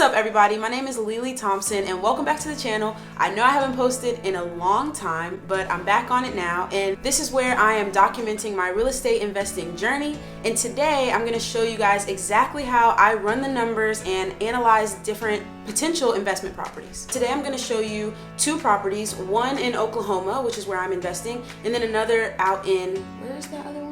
What's up everybody, my name is Lily Thompson and welcome back to the channel. I know I haven't posted in a long time, but I'm back on it now, and this is where I am documenting my real estate investing journey. And today I'm going to show you guys exactly how I run the numbers and analyze different potential investment properties. Today I'm going to show you two properties, one in Oklahoma, which is where I'm investing, and then another out in, where's the other one?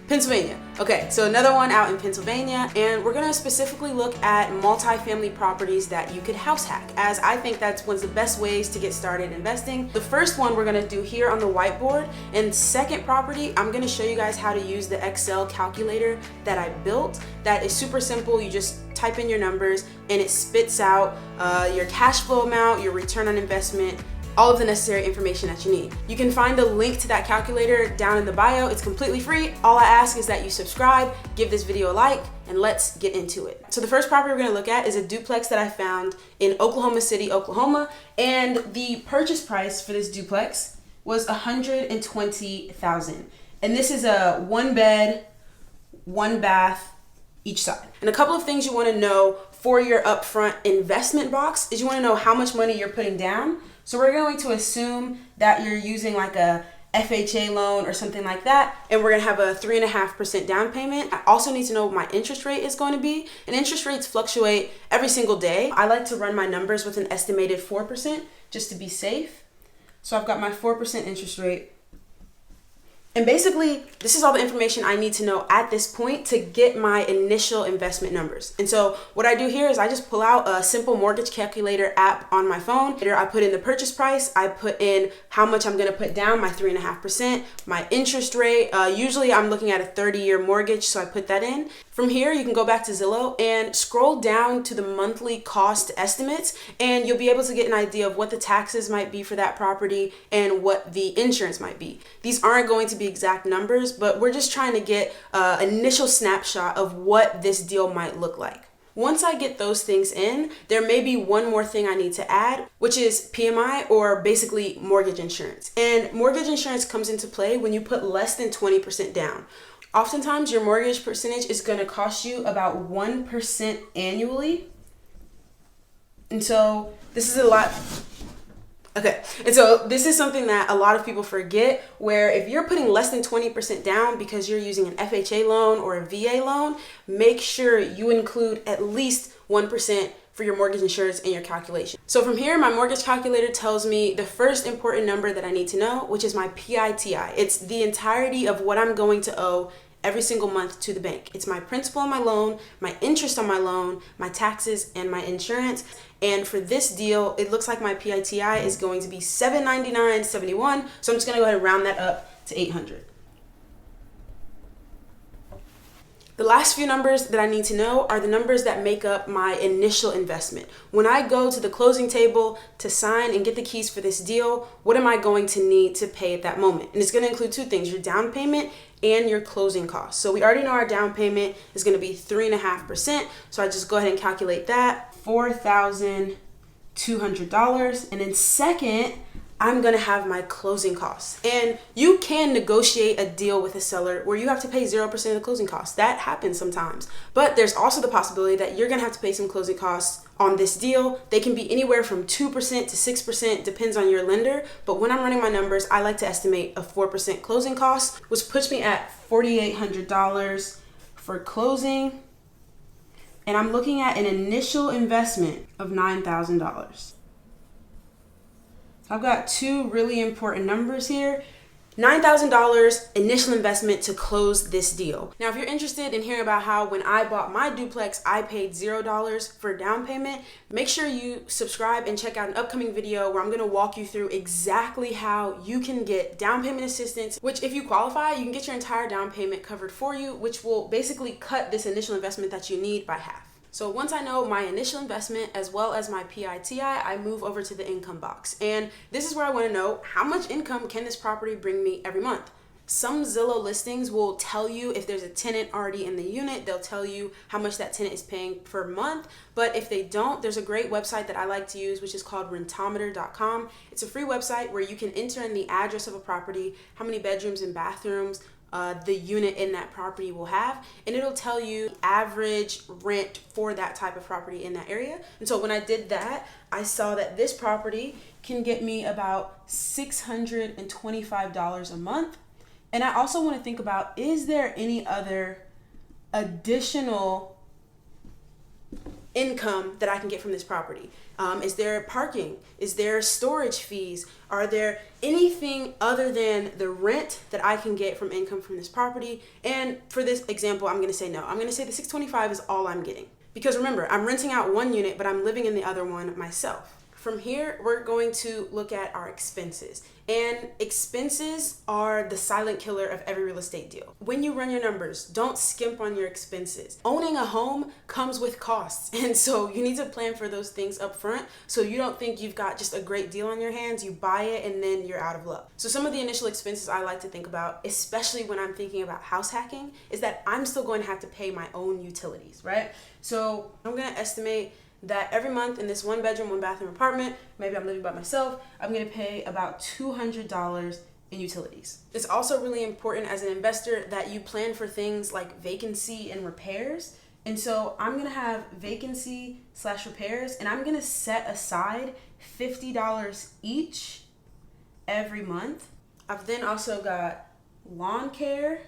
Pennsylvania. Okay, so another one out in Pennsylvania, and we're gonna specifically look at multifamily properties that you could house hack, as I think that's one of the best ways to get started investing. The first one we're gonna do here on the whiteboard, and second property, I'm gonna show you guys how to use the Excel calculator that I built. That is super simple. You just type in your numbers and it spits out your cash flow amount, your return on investment, all of the necessary information that you need. You can find a link to that calculator down in the bio. It's completely free. All I ask is that you subscribe, give this video a like, and let's get into it. So the first property we're gonna look at is a duplex that I found in Oklahoma City, Oklahoma, and the purchase price for this duplex was $120,000. And this is a 1 bed, 1 bath each side. And a couple of things you wanna know for your upfront investment box is you wanna know how much money you're putting down. So we're going to assume that you're using like a FHA loan or something like that, and we're gonna have a 3.5% down payment. I also need to know what my interest rate is going to be, and interest rates fluctuate every single day. I like to run my numbers with an estimated 4% just to be safe. So I've got my 4% interest rate. And basically, this is all the information I need to know at this point to get my initial investment numbers. And so what I do here is I just pull out a simple mortgage calculator app on my phone. Here I put in the purchase price, I put in how much I'm gonna put down, my 3.5%, my interest rate. Usually I'm looking at a 30-year mortgage, so I put that in. From here, you can go back to Zillow and scroll down to the monthly cost estimates, and you'll be able to get an idea of what the taxes might be for that property and what the insurance might be. These aren't going to be exact numbers, but we're just trying to get an initial snapshot of what this deal might look like. Once I get those things in, there may be one more thing I need to add, which is PMI, or basically mortgage insurance. And mortgage insurance comes into play when you put less than 20% down. Oftentimes your mortgage percentage is going to cost you about 1% annually. And so this is a lot. Okay, and so this is something that a lot of people forget, where if you're putting less than 20% down because you're using an FHA loan or a VA loan, make sure you include at least 1% for your mortgage insurance in your calculation. So from here, my mortgage calculator tells me the first important number that I need to know, which is my PITI. It's the entirety of what I'm going to owe every single month to the bank. It's my principal on my loan, my interest on my loan, my taxes, and my insurance. And for this deal, it looks like my PITI is going to be $799.71. So I'm just gonna go ahead and round that up to $800. The last few numbers that I need to know are the numbers that make up my initial investment. When I go to the closing table to sign and get the keys for this deal, what am I going to need to pay at that moment? And it's going to include two things: your down payment and your closing costs. So we already know our down payment is going to be 3.5%. So I just go ahead and calculate that, $4,200. And then second, I'm gonna have my closing costs. And you can negotiate a deal with a seller where you have to pay 0% of the closing costs. That happens sometimes. But there's also the possibility that you're gonna have to pay some closing costs on this deal. They can be anywhere from 2% to 6%, depends on your lender. But when I'm running my numbers, I like to estimate a 4% closing cost, which puts me at $4,800 for closing. And I'm looking at an initial investment of $9,000. I've got two really important numbers here. $9,000 initial investment to close this deal. Now, if you're interested in hearing about how when I bought my duplex, I paid $0 for down payment, make sure you subscribe and check out an upcoming video where I'm gonna walk you through exactly how you can get down payment assistance, which if you qualify, you can get your entire down payment covered for you, which will basically cut this initial investment that you need by half. So once I know my initial investment as well as my PITI, I move over to the income box. And this is where I want to know, how much income can this property bring me every month? Some Zillow listings will tell you if there's a tenant already in the unit. They'll tell you how much that tenant is paying per month. But if they don't, there's a great website that I like to use, which is called rentometer.com. It's a free website where you can enter in the address of a property, how many bedrooms and bathrooms, the unit in that property will have, and it'll tell you average rent for that type of property in that area. And so when I did that, I saw that this property can get me about $625 a month. And I also want to think about, is there any other additional income that I can get from this property? Is there parking? Is there storage fees? Are there anything other than the rent that I can get from income from this property? And for this example, I'm going to say no. I'm going to say the $625 is all I'm getting. Because remember, I'm renting out one unit, but I'm living in the other one myself. From here, we're going to look at our expenses. And expenses are the silent killer of every real estate deal. When you run your numbers, don't skimp on your expenses. Owning a home comes with costs. And so you need to plan for those things up front so you don't think you've got just a great deal on your hands, you buy it, and then you're out of luck. So some of the initial expenses I like to think about, especially when I'm thinking about house hacking, is that I'm still going to have to pay my own utilities, right? So I'm going to estimate that every month in this 1-bedroom, 1-bathroom apartment, maybe I'm living by myself, I'm gonna pay about $200 in utilities. It's also really important as an investor that you plan for things like vacancy and repairs. And so I'm gonna have vacancy/repairs, and I'm gonna set aside $50 each every month. I've then also got lawn care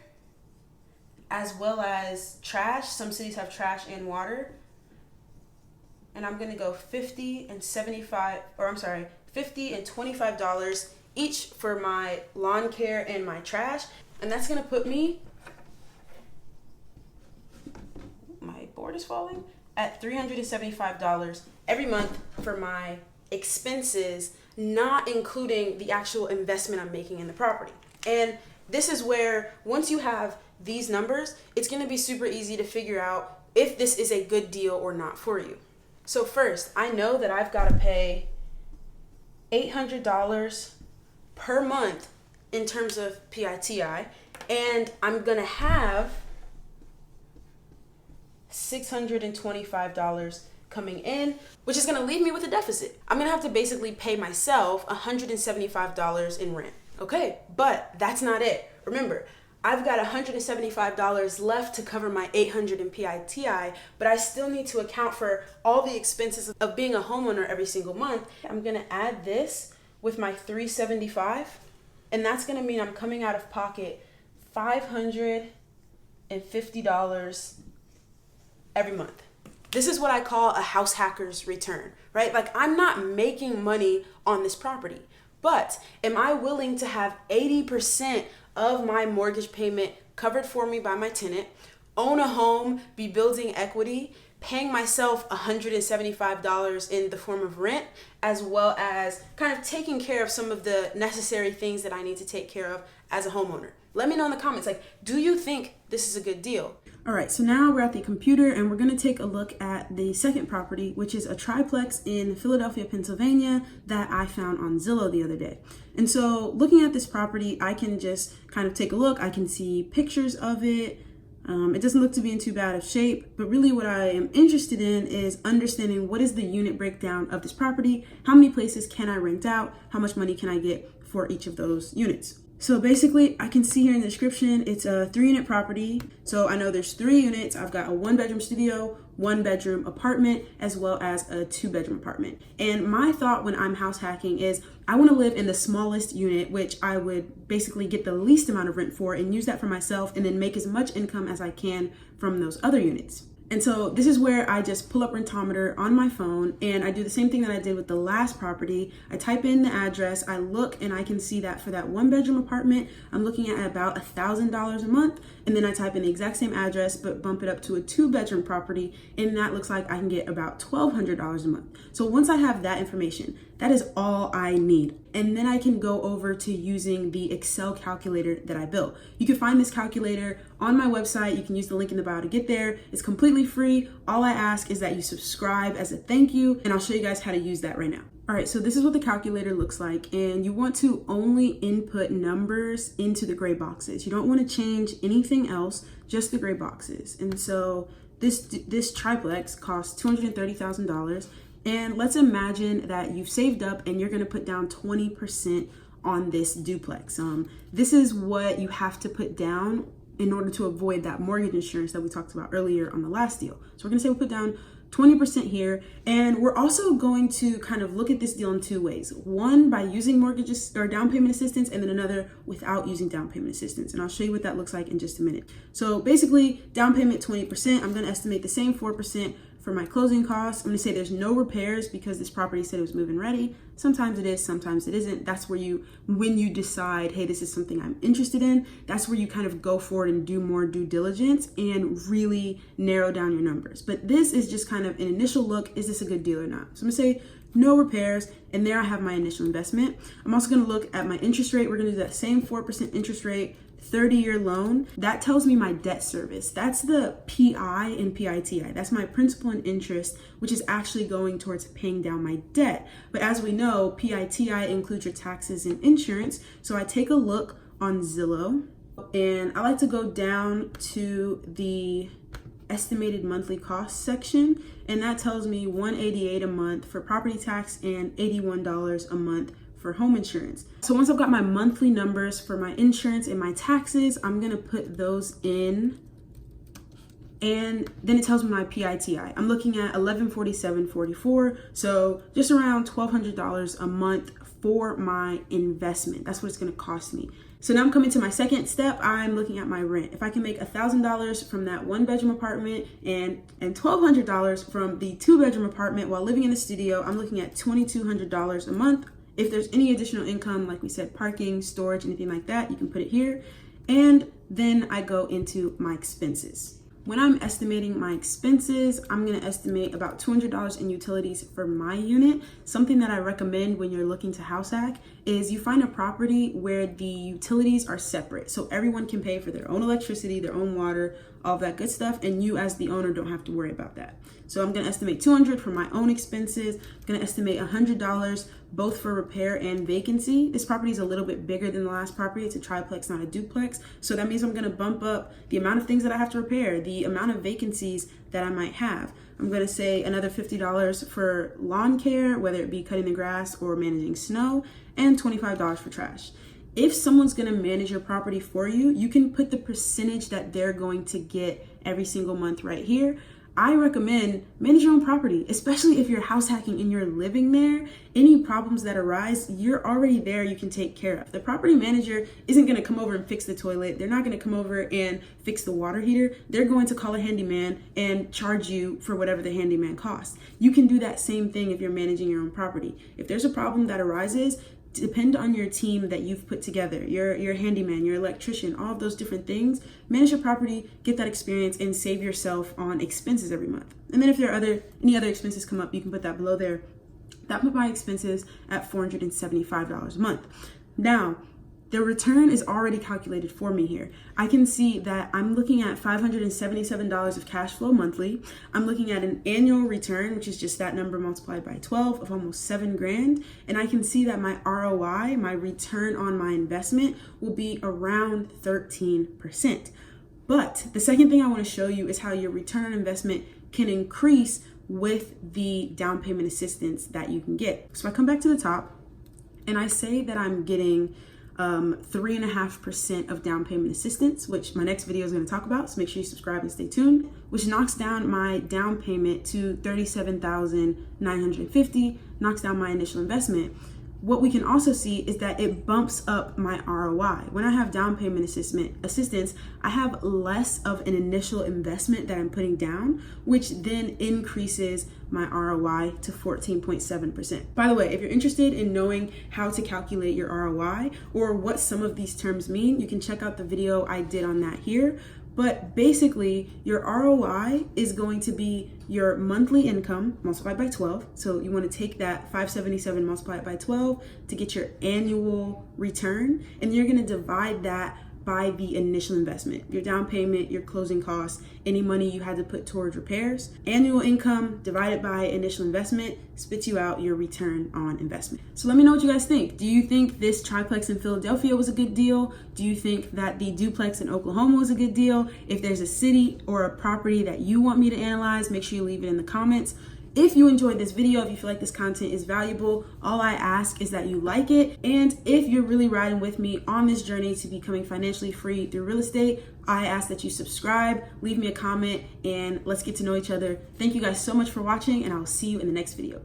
as well as trash. Some cities have trash and water. And I'm gonna go $50 and $25 each for my lawn care and my trash. And that's gonna put me, my board is falling, at $375 every month for my expenses, not including the actual investment I'm making in the property. And this is where, once you have these numbers, it's gonna be super easy to figure out if this is a good deal or not for you. So first, I know that I've got to pay $800 per month in terms of PITI, and I'm going to have $625 coming in, which is going to leave me with a deficit. I'm going to have to basically pay myself $175 in rent. Okay, but that's not it. Remember, I've got $175 left to cover my $800 in PITI, but I still need to account for all the expenses of being a homeowner every single month. I'm gonna add this with my $375, and that's gonna mean I'm coming out of pocket $550 every month. This is what I call a house hacker's return, right? Like, I'm not making money on this property, but am I willing to have 80% of my mortgage payment covered for me by my tenant, own a home, be building equity, paying myself $175 in the form of rent, as well as kind of taking care of some of the necessary things that I need to take care of as a homeowner? Let me know in the comments, like, do you think this is a good deal? All right, so now we're at the computer and we're gonna take a look at the second property, which is a triplex in Philadelphia, Pennsylvania that I found on Zillow the other day. And so looking at this property, I can just kind of take a look. I can see pictures of it. It doesn't look to be in too bad of shape, but really what I am interested in is understanding what is the unit breakdown of this property, how many places can I rent out, how much money can I get for each of those units. So basically, I can see here in the description, it's a 3-unit property. So I know there's 3 units. I've got a 1-bedroom studio, 1-bedroom apartment, as well as a 2-bedroom apartment. And my thought when I'm house hacking is I want to live in the smallest unit, which I would basically get the least amount of rent for and use that for myself, and then make as much income as I can from those other units. And so this is where I just pull up Rentometer on my phone and I do the same thing that I did with the last property. I type in the address, I look, and I can see that for that 1-bedroom apartment, I'm looking at about $1,000 a month. And then I type in the exact same address, but bump it up to a 2-bedroom property, and that looks like I can get about $1,200 a month. So once I have that information, that is all I need. And then I can go over to using the Excel calculator that I built. You can find this calculator on my website. You can use the link in the bio to get there. It's completely free. All I ask is that you subscribe as a thank you, and I'll show you guys how to use that right now. All right, so this is what the calculator looks like, and you want to only input numbers into the gray boxes. You don't want to change anything else, just the gray boxes. And so this triplex costs $230,000. And let's imagine that you've saved up and you're going to put down 20% on this duplex. This is what you have to put down in order to avoid that mortgage insurance that we talked about earlier on the last deal. So we're gonna say we'll put down 20% here. And we're also going to kind of look at this deal in two ways. One, by using mortgages or down payment assistance, and then another without using down payment assistance. And I'll show you what that looks like in just a minute. So basically, down payment 20%, I'm gonna estimate the same 4% for my closing costs. I'm gonna say there's no repairs because this property said it was move-in ready. Sometimes it is, sometimes it isn't. That's where when you decide, hey, this is something I'm interested in, that's where you kind of go forward and do more due diligence and really narrow down your numbers. But this is just kind of an initial look, is this a good deal or not? So I'm gonna say no repairs, and there I have my initial investment. I'm also gonna look at my interest rate. We're gonna do that same 4% interest rate, 30-year loan. That tells me my debt service. That's the PI and PITI. That's my principal and interest, which is actually going towards paying down my debt. But as we know, PITI includes your taxes and insurance. So I take a look on Zillow, and I like to go down to the estimated monthly cost section, and that tells me $188 a month for property tax and $81 a month for home insurance. So once I've got my monthly numbers for my insurance and my taxes, I'm gonna put those in, and then it tells me my PITI. I'm looking at $1,147.44, so just around $1,200 a month for my investment. That's what it's gonna cost me. So now I'm coming to my second step. I'm looking at my rent. If I can make $1,000 from that 1-bedroom apartment and $1,200 from the 2-bedroom apartment while living in the studio, I'm looking at $2,200 a month. If there's any additional income, like we said, parking, storage, anything like that, you can put it here. And then I go into my expenses. When I'm estimating my expenses, I'm gonna estimate about $200 in utilities for my unit. Something that I recommend when you're looking to house hack is you find a property where the utilities are separate. So everyone can pay for their own electricity, their own water, all that good stuff, and you as the owner don't have to worry about that. So I'm gonna estimate $200 for my own expenses. I'm gonna estimate $100 both for repair and vacancy. This property is a little bit bigger than the last property. It's a triplex, not a duplex. So that means I'm gonna bump up the amount of things that I have to repair, the amount of vacancies that I might have. I'm gonna say another $50 for lawn care, whether it be cutting the grass or managing snow, and $25 for trash. If someone's gonna manage your property for you, you can put the percentage that they're going to get every single month right here. I recommend manage your own property, especially if you're house hacking and you're living there. Any problems that arise, you're already there, you can take care of. The property manager isn't gonna come over and fix the toilet. They're not gonna come over and fix the water heater. They're going to call a handyman and charge you for whatever the handyman costs. You can do that same thing if you're managing your own property. If there's a problem that arises, depend on your team that you've put together, your handyman, your electrician, all of those different things. Manage your property, get that experience, and save yourself on expenses every month. And then if there are any other expenses come up, you can put that below there. That put my expenses at $475 a month. Now, the return is already calculated for me here. I can see that I'm looking at $577 of cash flow monthly. I'm looking at an annual return, which is just that number multiplied by 12 of almost $7,000. And I can see that my ROI, my return on my investment, will be around 13%. But the second thing I want to show you is how your return on investment can increase with the down payment assistance that you can get. So I come back to the top and I say that I'm getting 3.5% of down payment assistance, which my next video is going to talk about. So make sure you subscribe and stay tuned, which knocks down my down payment to $37,950, knocks down my initial investment. What we can also see is that it bumps up my ROI. When I have down payment assistance, I have less of an initial investment that I'm putting down, which then increases my ROI to 14.7%. By the way, if you're interested in knowing how to calculate your ROI or what some of these terms mean, you can check out the video I did on that here. But basically, your ROI is going to be your monthly income multiplied by 12. So you want to take that 577 multiplied by 12 to get your annual return. And you're going to divide that by the initial investment, your down payment, your closing costs, any money you had to put towards repairs. Annual income divided by initial investment spits you out your return on investment. So let me know what you guys think. Do you think this triplex in Philadelphia was a good deal? Do you think that the duplex in Oklahoma was a good deal? If there's a city or a property that you want me to analyze, make sure you leave it in the comments. If you enjoyed this video, if you feel like this content is valuable, all I ask is that you like it. And if you're really riding with me on this journey to becoming financially free through real estate, I ask that you subscribe, leave me a comment, and let's get to know each other. Thank you guys so much for watching, and I will see you in the next video.